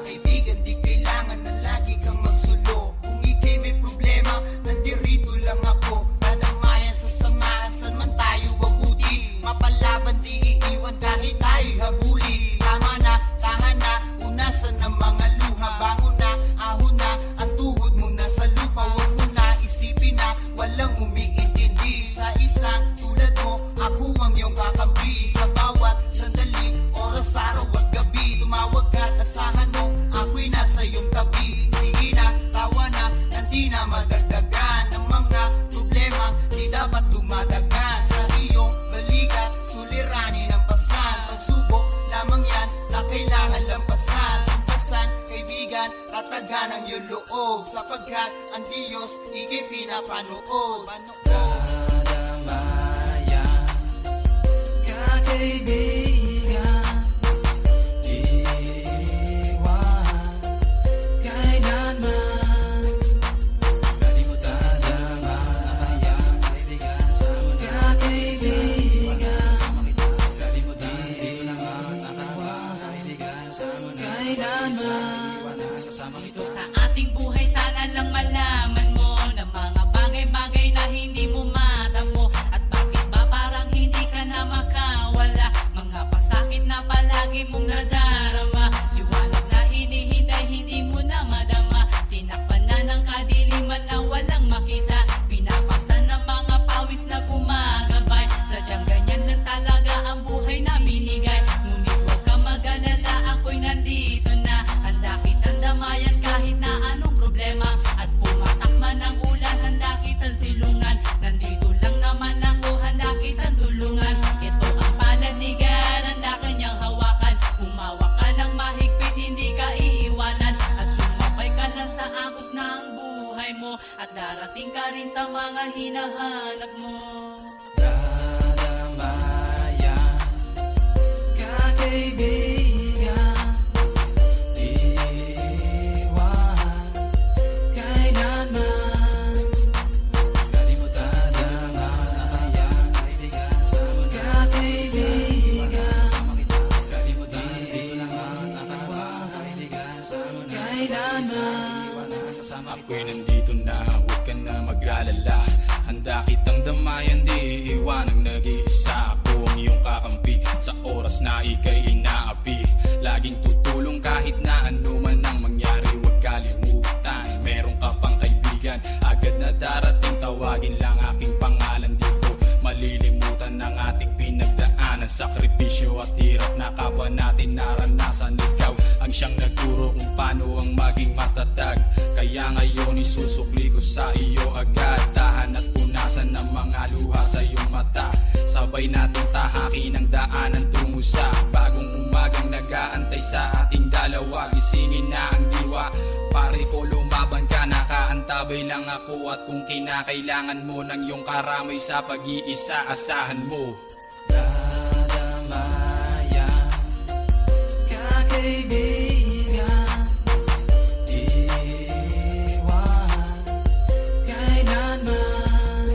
Kaibigan, di kailangan na lagi kang magsulo. Kung ika'y may problema, nandirito lang ako. Dadamayan sa samahan, san man tayo waguti. Mapalaban, di iiwan kahit tayo'y habuli. Tama na, tahan na, unasan ng mga luha. Bangon na, ahon na, ang tuhod mo na sa lupa. Huwag mo na isipin na walang umiintindi. Sa isa tulad mo, ako ang iyong kakampi. Sa bawat sandali, oras, araw at gabi. Tumawag ka't asahan mo, ako'y nasa iyong tabi. Sige na, tawa na, hindi na madagdagan. Ang mga problema, di dapat dumadagan. Sa iyong balikat, suliranin ang pasan. Pagsubok lamang yan, na kailangan lampasan. Lampasan, kaibigan, tatagan ang iyong loob. Sapagkat ang Diyos, ika'y pinapanood. Dadamayan ka, kaibigan, iwan kailanman. Lagi mo dadamayan, kaibigan, sama na ka, kaibigan. Lagi mo iwan kaibigan, sama na kailanman. Dito sa ating buhay, sana lang malaman mo na mga bagay-bagay na hindi mo matamo. At bakit ba parang hindi ka na makawala? Mga pasakit na palagi mong nadarama. Liwanag na hinihintay, hindi mo na madama. Tinakpan na ng kadiliman na walang makita. Pinapaksan ng mga pawis na gumagabay. Sadyang ganyan lang talaga ang buhay na binigay. Ngunit huwag ka mag-alala, ako'y nandito na. Handa kitang damayan kahit na anong problema. At pumatak man ang ulan, handa kitang silungan. Nandito lang naman ako, handa kitang tulungan. Ito ang pananigan, handa kanyang hawakan. Humawak ka ng mahigpit, hindi ka iiwanan. At sumabay ka lang sa agos ng buhay mo. At darating ka rin sa mga hinahanap mo. Dadamayan ka, kaibigan, iwan kailanman. Lagi mo dadamayan, kaibigan, sama na ka, kaibigan. Lagi mo iwan kaibigan, sama na kailanman. Ako'y nandito na, huwag ka na mag-alala. Handa kitang damayan, di iwan ang nag-iisa. Ako ang iyong kakampi sa oras na ika'y inaapi. Laging tutulong kahit na ano man ang mangyari. Huwag kalimutan, meron ka pang kaibigan. Agad na darating, tawagin lang aking pangalan. Di ko malilimutan ang ating pinagdaanan. Sakripisyo at hirap na kapwa natin naranasan. Ikaw ang siyang nagturo kung paano ang maging matatag. Kaya ngayon isusukli ko sa iyo agad. Tahan at punasan ng mga luha sa iyong mata. Sabay natin tahakin ang daanan tungo sa bagong umagang nag-aantay sa ating dalawa. Gisingin na ang diwa, pare ko lumaban ka. Nakaantabay lang ako at kung kinakailangan mo ng iyong karamay sa pag-iisa, asahan mo. Dadamayan ka, kaibigan, iwan kailanman.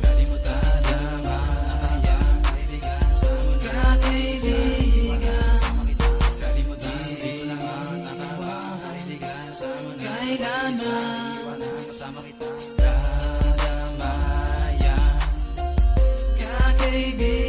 Lagi mo dadamayan, kaibigan, sama na ka, kaibigan. Lagi mo iwan kaibigan, sama na kailanman. Dadamayan ka, kaibigan.